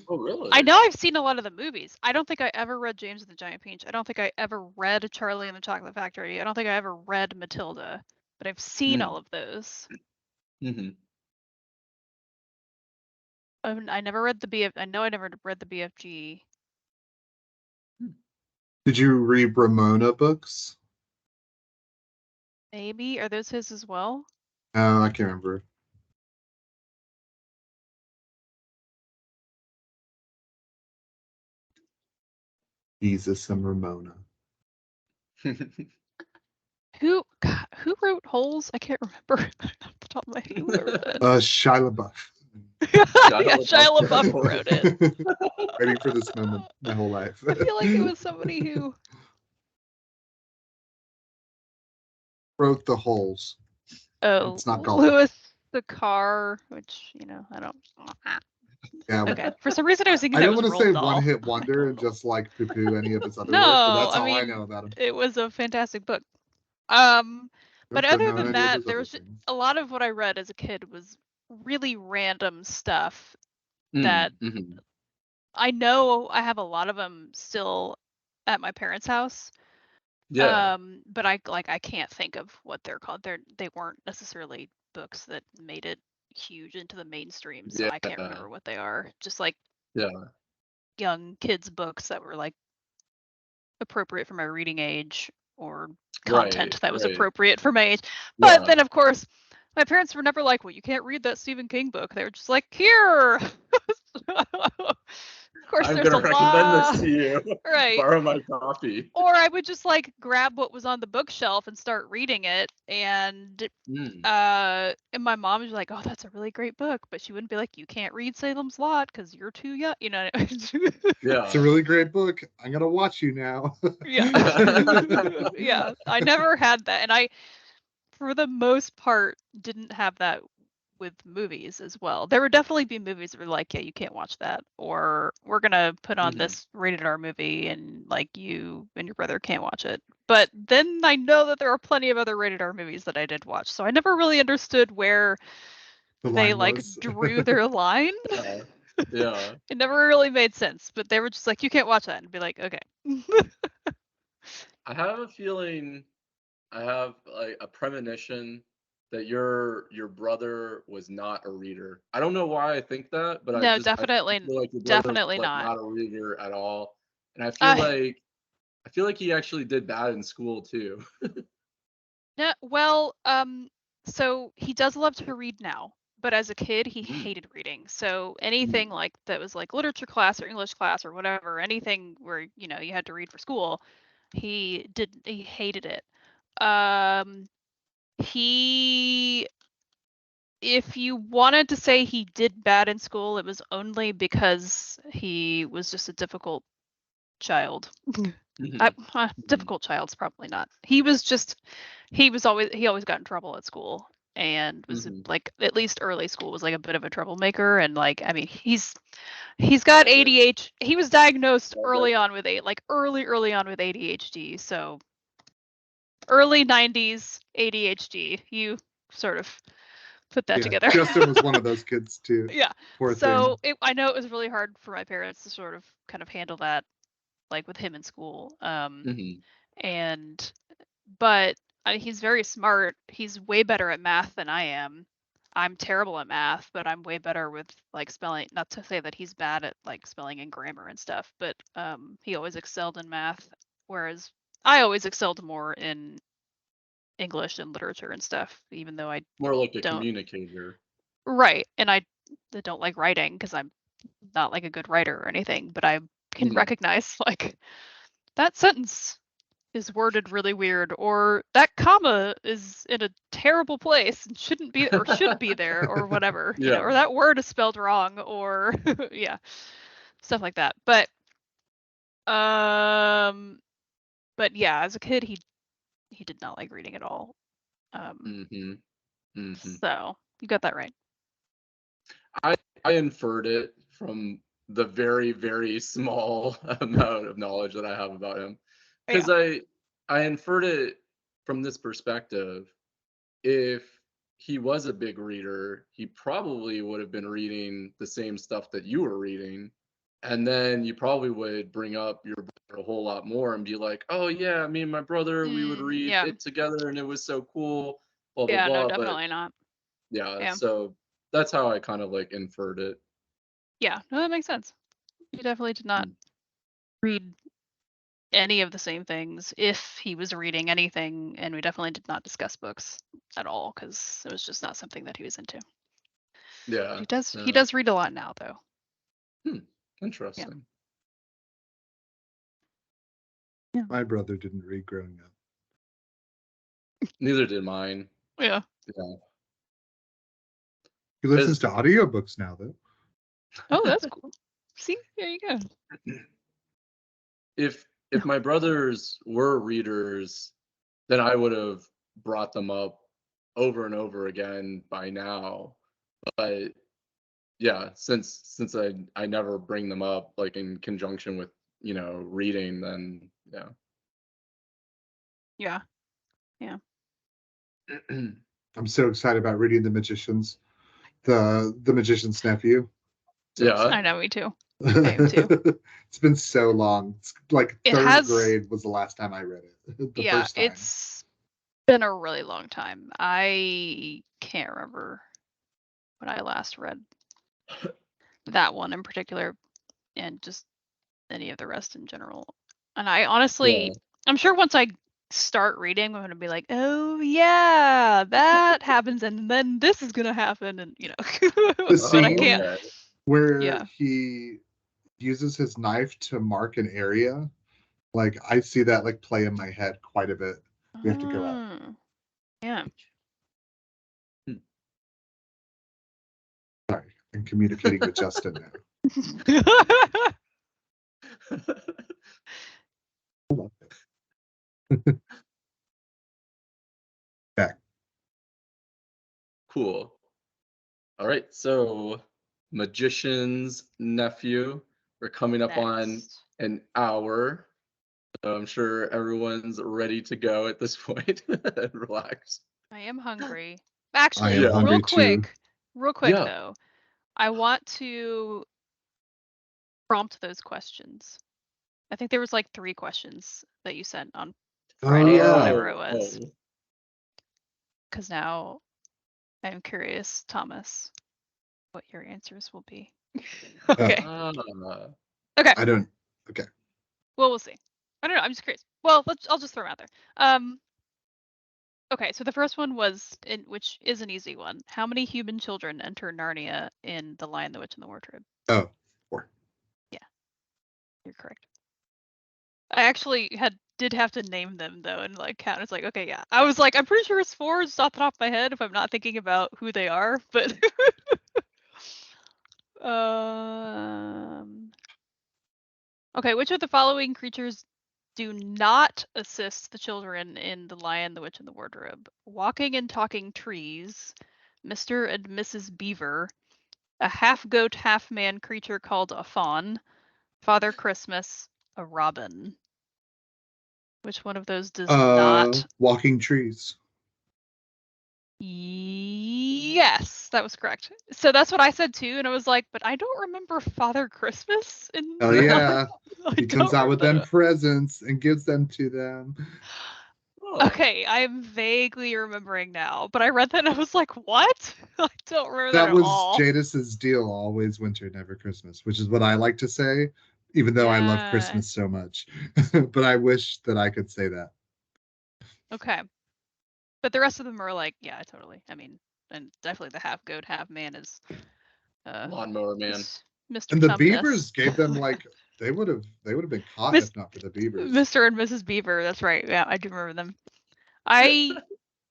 Oh, really? I know I've seen a lot of the movies. I don't think I ever read James and the Giant Peach. I don't think I ever read Charlie and the Chocolate Factory. I don't think I ever read Matilda, but I've seen all of those. Mm-hmm. I never read the BF. I know I never read the BFG. Did you read Ramona books? Maybe. Are those his as well? Oh, I can't remember. Jesus and Ramona. Who wrote Holes? I can't remember off the top of my head. Who wrote that? Shia LaBeouf. Yeah, Shia LaBeouf wrote it. Waiting for this moment my whole life. I feel like it was somebody who wrote The Holes. Oh, It's not called Louis the Car, which I don't. Yeah. Okay, for some reason I was thinking I that don't was want to say Roald Dahl. one-hit wonder and just like poo-poo any of his other work, No, but that's I all I mean, know about him. it was a fantastic book. But Don't other know than any of that, his there other was things. a lot of what I read as a kid was really random stuff that Mm-hmm. I know I have a lot of them still at my parents' house. Yeah. But I can't think of what they're called. They weren't necessarily books that made it huge into the mainstream, so I can't remember what they are. Just like young kids books that were like appropriate for my reading age or content that was appropriate for my age. But then of course my parents were never like, well, you can't read that Stephen King book. They were just like, here. Of course, I'm there's gonna a recommend lot. this to you. Right. Borrow my copy. Or I would just like grab what was on the bookshelf and start reading it. And my mom was like, oh, that's a really great book. But she wouldn't be like, you can't read Salem's Lot because you're too young. Yeah. It's a really great book. I'm gonna watch you now. Yeah. Yeah. I never had that. And I, for the most part, didn't have that with movies as well. There would definitely be movies that were like, yeah, you can't watch that, or we're gonna put on this rated R movie and like you and your brother can't watch it. But then I know that there are plenty of other rated R movies that I did watch, so I never really understood where they like drew their line. Yeah. It never really made sense, but they were just like, you can't watch that, and be like, okay. I have a feeling, I have like a premonition that your brother was not a reader. I don't know why I think that, but No, I feel like your brother was like not. not a reader at all. And I feel like he actually did bad in school too. No, well, so he does love to read now, but as a kid he hated reading. So anything like that was like literature class or English class or whatever, anything where you had to read for school, he hated it. He If you wanted to say he did bad in school, it was only because he was just a difficult child. Difficult child's probably not. He always got in trouble at school and was like, at least early school, was like a bit of a troublemaker. And like, I mean, he's got ADHD. He was diagnosed early on with early on with ADHD. So early 90s ADHD. You sort of put that together. Justin was one of those kids too. Yeah. Poor so I know it was really hard for my parents to sort of kind of handle that, like with him in school. And but he's very smart. He's way better at math than I am. I'm terrible at math, but I'm way better with like spelling. Not to say that he's bad at like spelling and grammar and stuff, but he always excelled in math, whereas I always excelled more in English and literature and stuff, even though I More like a don't. communicator. Right, and I don't like writing because I'm not like a good writer or anything, but I can recognize like that sentence is worded really weird, or that comma is in a terrible place and shouldn't be, or should be there, or whatever, or that word is spelled wrong, or yeah, stuff like that. But yeah, as a kid, he did not like reading at all. So you got that right. I inferred it from the very, very small amount of knowledge that I have about him, because I inferred it from this perspective. If he was a big reader, he probably would have been reading the same stuff that you were reading, and then you probably would bring up your brother a whole lot more and be like, "Oh yeah, me and my brother, we would read it together, and it was so cool." Blah blah blah. No, definitely not. Yeah, so that's how I kind of like inferred it. Yeah, no, that makes sense. You definitely did not read any of the same things if he was reading anything, and we definitely did not discuss books at all because it was just not something that he was into. Yeah. He does Yeah. read a lot now though. Interesting. My brother didn't read growing up. Neither did mine. Yeah. Yeah. He listens to audiobooks now, though. Oh, that's cool. See, there you go. If my brothers were readers, then I would have brought them up over and over again by now. But yeah, since I never bring them up like in conjunction with, reading, then yeah. Yeah. Yeah. I'm so excited about reading The Magicians, the Magician's Nephew. So Yeah. I know, me too. I am too. It's been so long. It's like third grade was the last time I read it. The first time. It's been a really long time. I can't remember when I last read that one in particular, and just any of the rest in general. And I honestly, I'm sure once I start reading, I'm gonna be like, oh yeah, that happens, and then this is gonna happen, and The but I scene can't. where he uses his knife to mark an area, like I see that like play in my head quite a bit. We have to go out. Yeah. Sorry, I'm communicating with Justin now. Back. Cool. All right, so Magician's Nephew. We're coming up on an hour. So I'm sure everyone's ready to go at this point. Relax. I am hungry. Actually, I am hungry too. Real quick though, I want to prompt those questions. I think there was like 3 questions that you sent on Friday or whatever it was. Because now I'm curious, Thomas, what your answers will be. Okay. Okay. I don't. Okay. Well, we'll see. I don't know. I'm just curious. Well, I'll just throw them out there. Okay, so the first one was, which is an easy one. How many human children enter Narnia in The Lion, the Witch, and the Wardrobe? Oh, 4. Yeah, you're correct. I actually did have to name them though, and like count. It's like, okay, yeah. I was like, I'm pretty sure it's 4 just off the top of my head if I'm not thinking about who they are, but okay, which of the following creatures do not assist the children in The Lion, the Witch, and the Wardrobe? Walking and talking trees, Mr. and Mrs. Beaver, a half-goat, half-man creature called a fawn, Father Christmas, a robin. Which one of those does not? Walking trees. Yes, that was correct. So that's what I said too, and I was like, but I don't remember Father Christmas. Oh yeah, he comes out with them presents and gives them to them. Okay, I'm vaguely remembering now, but I read that and I was like, what? I don't remember that That at was all. Jadis's deal, always winter, never Christmas, which is what I like to say, even though I love Christmas so much. But I wish that I could say that. Okay. But the rest of them are like, yeah, totally. I mean, and definitely the half goat, half man is Lawnmower Man. Mr. And the Tumnus. beavers gave them like they would have been caught if not for the beavers. Mr. and Mrs. Beaver, that's right. Yeah, I do remember them. I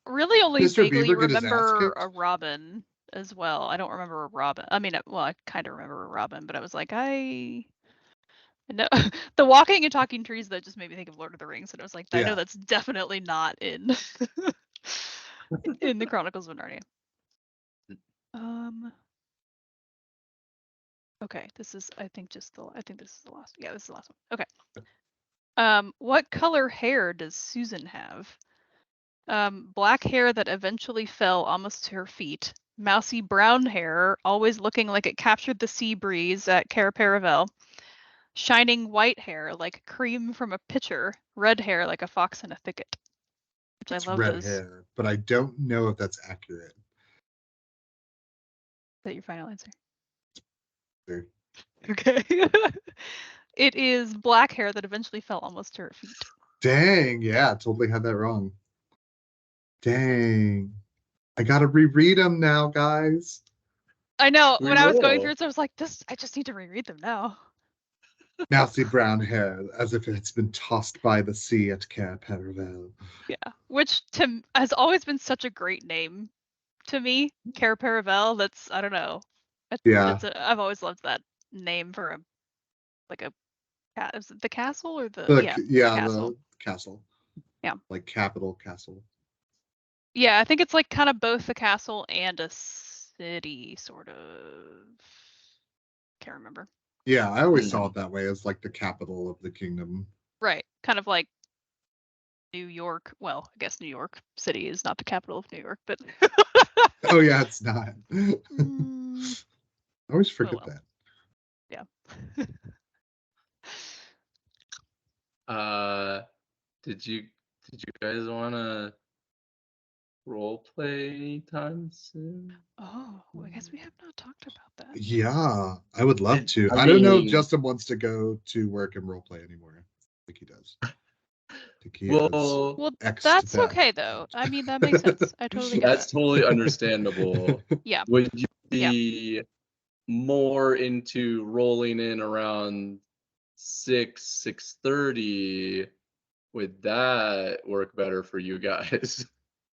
really only Mr. vaguely Beaver get his ass remember kicked? a robin as well. I don't remember a robin. I mean, well, I kind of remember a robin, but I was like, no, the walking and talking trees that just made me think of Lord of the Rings, and I was like, I know that's definitely not in in the Chronicles of Narnia. Okay, I think this is the last. Yeah, this is the last one. Okay. What color hair does Susan have? Black hair that eventually fell almost to her feet. Mousy brown hair, always looking like it captured the sea breeze at Cair Paravel. Shining white hair like cream from a pitcher. Red hair like a fox in a thicket. Which It's I love red those. hair, but I don't know if that's accurate. Is that your final answer? Sure. Okay. It is black hair that eventually fell almost to her feet. Dang, yeah, totally had that wrong. Dang. I gotta reread them now, guys. I know. We When I was going through will. it, I was like, I just need to reread them now. Mousy brown hair, as if it's been tossed by the sea at Cape Paravel. Yeah. Which has always been such a great name to me. Care Paravel. That's, I don't know. Yeah. I've always loved that name for a is it the castle or the castle? The castle. Yeah. Like capital castle. Yeah, I think it's like kind of both a castle and a city, sort of. Can't remember. Yeah, I always saw it that way, as like the capital of the kingdom. Right. Kind of like New York. Well, I guess New York City is not the capital of New York, but Oh yeah, it's not. I always forget that. Yeah. Did you guys want to role play anytime soon? Oh, I guess we have not talked about that. Yeah, I would love to. I I don't know if mean- Justin wants to go to work and role play anymore. I think he does. I think he Well, Well, X'd that's that okay though. out. I mean, that makes sense. I totally get that's that. totally understandable. Yeah. Would you be more into rolling in around 6:30? Would that work better for you guys?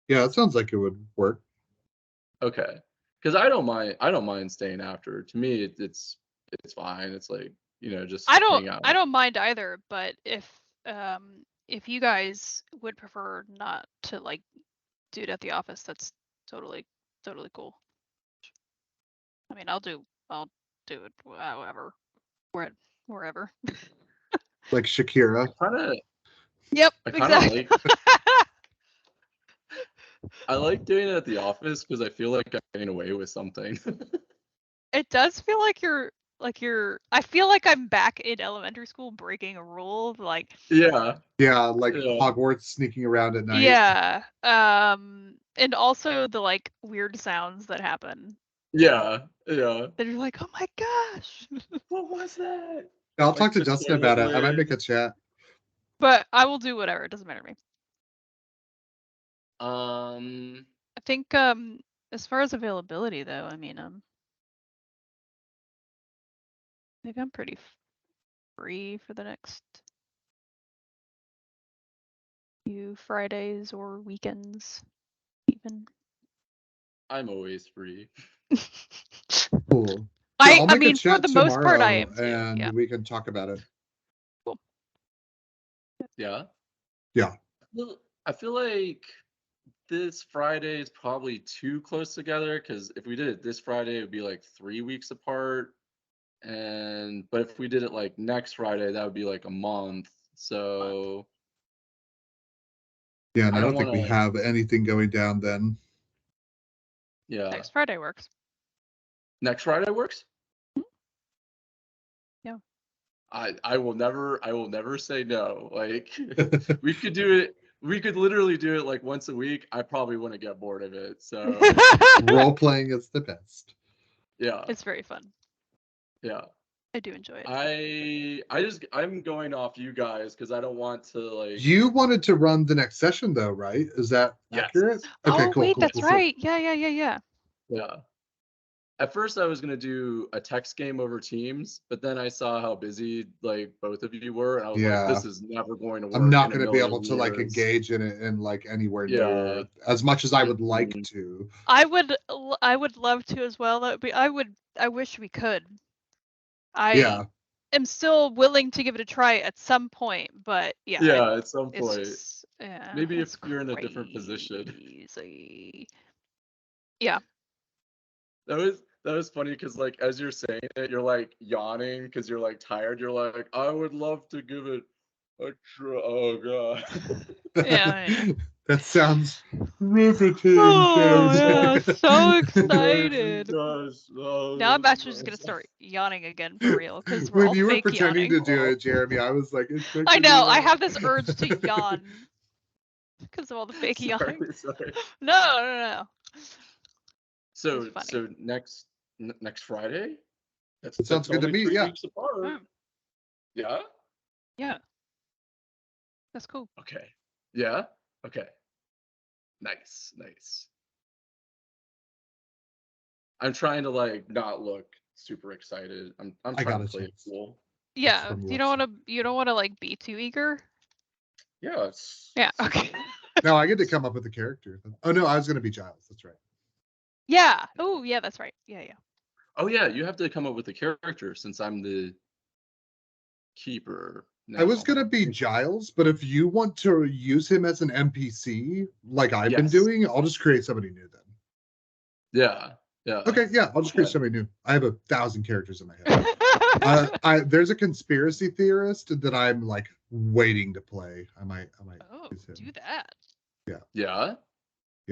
Yeah, it sounds like it would work. Okay, because I don't mind staying after. To me, it's fine. It's like, just hang out. I don't mind either, but if you guys would prefer not to like do it at the office, that's totally cool. I mean, I'll do it however, wherever. Like Shakira. Yep, I kind of exactly. I like doing it at the office because I feel like I'm getting away with something. It does feel like I feel like I'm back in elementary school breaking a rule, like Yeah. Yeah, like Hogwarts sneaking around at night. Yeah. And also the like weird sounds that happen. Yeah. Yeah. That you're like, oh my gosh. What was that? I'll Like talk to the Justin about it. I might toilet make a chat. But I will do whatever. It doesn't matter to me. I think as far as availability though, I mean I think I'm pretty free for the next few Fridays or weekends even. I'm always free. Cool. I make a mean, for chat the most part, I am tomorrow, too. and Yeah. we can talk about it. Cool. Yeah. Yeah. I feel like this Friday is probably too close together, because if we did it this Friday, it would be like 3 weeks apart. But if we did it like next Friday, that would be like a month. So Yeah, and I don't don't think we wanna- have anything going down then. Yeah. Next Friday works. Next Friday works? Yeah. I will never say no. Like we could literally do it like once a week. I probably wouldn't get bored of it. So Role playing is the best. yeah. It's very fun. Yeah. I do enjoy it. I'm going off you guys because I don't want to like. You wanted to run the next session though, right? Is that accurate? Okay, Oh cool. wait, cool, that's cool, right. Yeah. Yeah. At first, I was gonna do a text game over Teams, but then I saw how busy like both of you were, and I was like, "This is never going to work." I'm not going to be able to like engage in it in like anywhere near as much as I would like to. I would love to as well. That would be. I wish we could. I am still willing to give it a try at some point, but yeah. Yeah, at some point. Just, maybe if you're in a different position. Yeah. That was funny because like as you're saying it, you're like yawning because you're like tired. You're like, I would love to give it a try. Oh god. Yeah. That sounds riveting. Oh, yeah, so excited. Oh, Now I'm actually just gonna start yawning again for real because we're when all you were fake pretending yawning. to do it, Jeremy, I was like, I know. I have this urge to yawn because of all the fake sorry, yawning. sorry. No. So next Friday? It sounds good to me. only 3 Yeah. weeks apart. Yeah. Yeah, that's cool. Okay. Yeah. Okay. Nice. Nice. I'm trying to like not look super excited. I'm I trying got to a play it chance. cool. It's Yeah, from you don't looks. want to. You don't want to like be too eager. Yeah. It's Yeah. super Okay. cool. No, I get to come up with a character. Oh no, I was gonna be Giles. That's right. Yeah. Oh, yeah. That's right. Yeah, yeah. Oh yeah, you have to come up with a character since I'm the keeper I was now. gonna be Giles, but if you want to use him as an NPC, like I've been Yes. doing, I'll just create somebody new then. Yeah. Yeah. Okay, yeah, I'll just create Okay. somebody new. I have 1,000 characters in my head. There's a conspiracy theorist that I'm like waiting to play. I might Oh, use do him. that. Yeah. Yeah.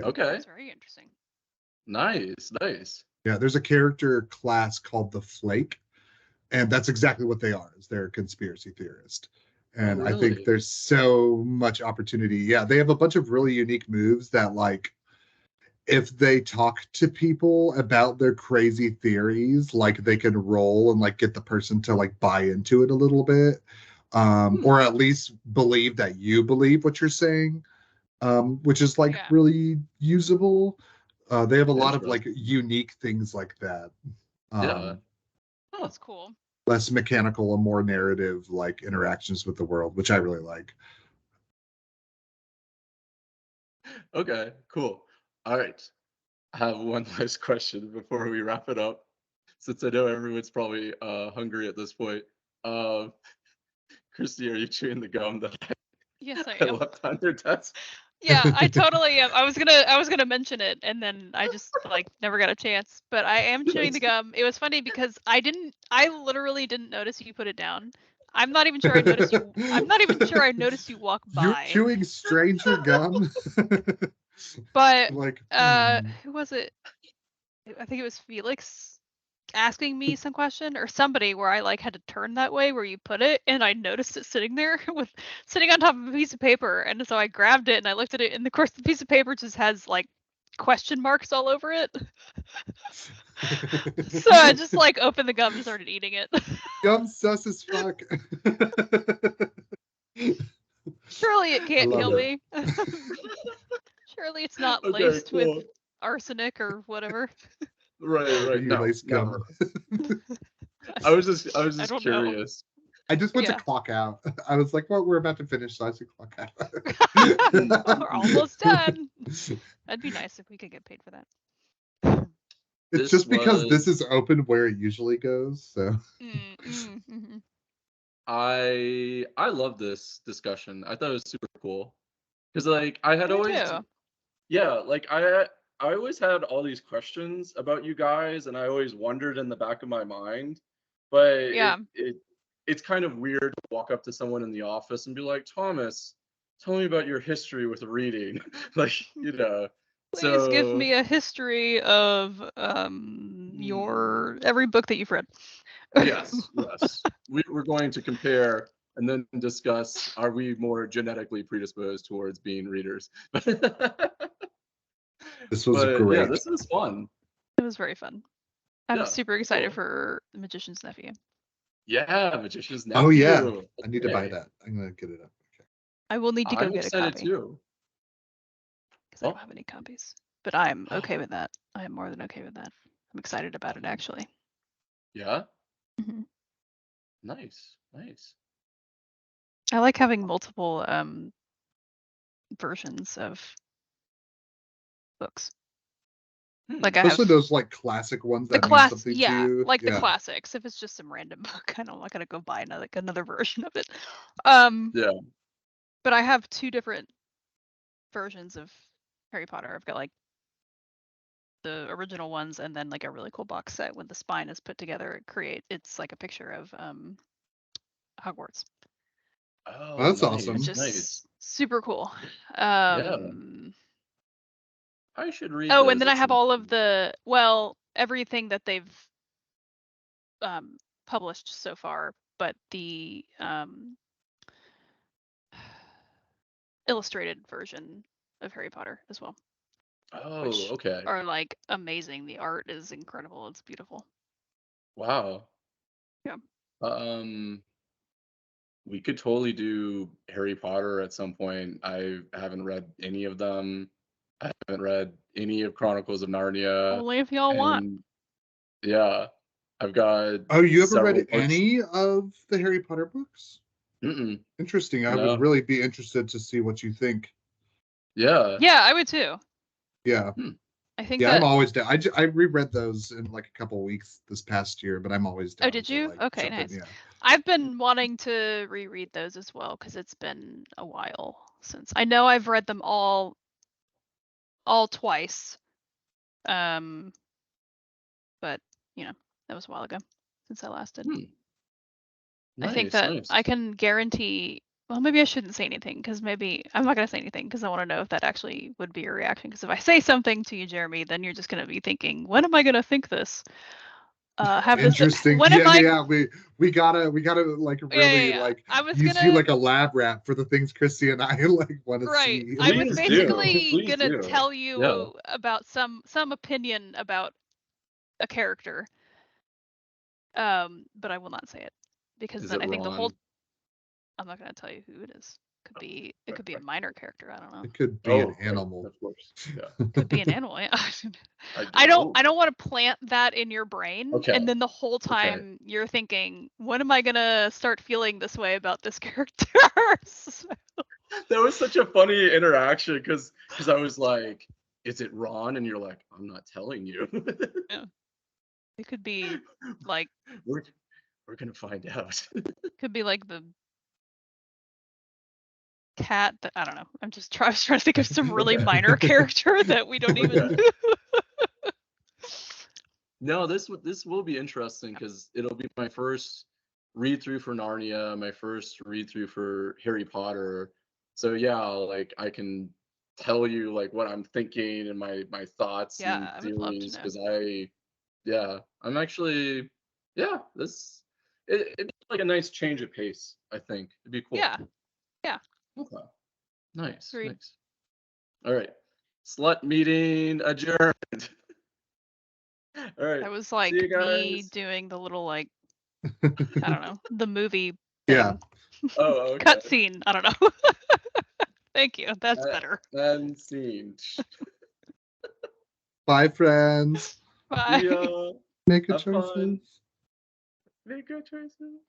Okay. That's very interesting. Nice. Nice. Yeah, there's a character class called the Flake, and that's exactly what they are. Is they're a conspiracy theorist. Oh And I think really? there's so much opportunity. Yeah, they have a bunch of really unique moves that like if they talk to people about their crazy theories, like they can roll and like get the person to like buy into it a little bit, Hmm. or at least believe that you believe what you're saying, which is like Yeah. really usable. They have a lot of like Interesting. unique things like that. Yeah. Um, Huh. That's cool. less mechanical and more narrative like interactions with the world, which I really like. Okay. Cool. All right. I have one last question before we wrap it up, since I know everyone's probably hungry at this point. Um, Christy, are you chewing the gum that Yes, I I am. left on your desk? Yeah, I totally am. I was gonna mention it, and then I just like never got a chance. But I am chewing the Yes. gum. It was funny because I literally didn't notice you put it down. I'm not even sure I noticed you. I'm not even sure I noticed you walk You're by. chewing stranger gum. But Like, who was it? I think it was Felix asking me some question or somebody where I like had to turn that way where you put it, and I noticed it sitting there with sitting on top of a piece of paper, and so I grabbed it and I looked at it, and of course the piece of paper just has like question marks all over it. So I just like opened the gum and started eating it. gum sus as fuck. Surely it I can't love kill it. me. Surely it's not Okay, laced with cool. arsenic or whatever. Right, right. You No, lace gum. never. I was I just don't know. curious. I just went to Yeah. clock out. I was like, well, we're about to finish, so I should clock out. We're almost done. That'd be nice if we could get paid for that. It's This just because this was is open where it usually goes. So Mhm. I love this discussion. I thought it was super cool. Because like I had Me always too. yeah, like I always had all these questions about you guys and I always wondered in the back of my mind. But Yeah. it's kind of weird to walk up to someone in the office and be like, "Thomas, tell me about your history with reading." Like, you know. Please give So, me a history of hmm, your every book that you've read. yes, yes. We're going to compare and then discuss are we more genetically predisposed towards being readers. this was But yeah, great. this is fun. It was very fun. I'm Yeah, super excited cool. for The Magician's Nephew. Yeah, Magician's Oh yeah, Nephew. I need to buy Okay. that. I'm gonna get it up. Okay. I will need to go I'm get a excited copy too. because I don't Oh, have any copies. But I'm okay with that. I am more than okay with that. I'm excited about it actually. yeah. Mhm. Nice. Nice. I like having multiple versions of books. Like Hmm. I Especially have those like classic ones the that mean class, something to yeah, you. like the Yeah. classics. If it's just some random book, I'm not gonna go buy another version of it. Um, Yeah. but I have two different versions of Harry Potter. I've got like the original ones, and then like a really cool box set when the spine is put together. It's like a picture of Hogwarts, Well, Oh, that's which nice. awesome. Nice. is super cool. Yeah. Um, I should read oh, and those then I at have some all of point. everything that they've published so far, but the illustrated version of Harry Potter as well, Oh, which okay. are like amazing. The art is incredible. It's beautiful. Wow. Yeah. Um, we could totally do Harry Potter at some point. I haven't read any of them. I haven't read any of Chronicles of Narnia, Only if y'all want. and yeah, I've got Oh, you ever several read books. any of the Harry Potter books? Mm-mm, Interesting. I no. would really be interested to see what you think. Yeah. Yeah, I would too. Yeah. I think Yeah, that. I'm always down. I reread those in like a couple of weeks this past year, but I'm always down. Oh, did to, you? like, Okay, jump in, nice. yeah. I've been wanting to reread those as well because it's been a while since. I know I've read them all twice. But you know, that was a while ago since I last did. I think Nice, that nice. I can guarantee. Well, maybe I shouldn't say anything because maybe I'm not gonna say anything because I want to know if that actually would be your reaction. Because if I say something to you, Jeremy, then you're just gonna be thinking, when am I gonna think this? Have this. Interesting. When am I? Yeah. We gotta like really Yeah. like I was use gonna. you like a lab rat for the things Chrissy and I like want to Right. see. I was Please do. basically Please gonna do. tell Yeah. you about some opinion about a character. But I will not say it because Is then it I think the whole. Ron? I'm not gonna tell you who it is. It could be a minor character. I don't know. It could be Oh, an animal. of course. Yeah. Could be an animal. Yeah. I don't want to plant that in your brain Okay. and then the whole Okay. time you're thinking, when am I gonna start feeling this way about this character? That was such a funny interaction because I was like, "Is it Ron?" And you're like, "I'm not telling you." Yeah. It could be like we're gonna find out. could be like the cat that I don't know. I was trying to think of some really Okay. minor character that we don't even. Okay. No, this will be interesting because it'll be my first read through for Narnia, my first read through for Harry Potter. So yeah, like I can tell you like what I'm thinking and my thoughts and Yeah, I would love to theories know. because I'm actually it'd be like a nice change of pace, I think. It'd be cool. Yeah. Yeah. Okay. Nice. Agreed. Nice. All right. Slut meeting adjourned. All right. That was See like you me guys. doing the little like I don't know, the movie thing. Yeah. Oh, okay. Cut scene. I don't know. Thank you. That's better. And scene. Bye, friends. Bye. See ya. Make good Have fun. choices. Make good choices.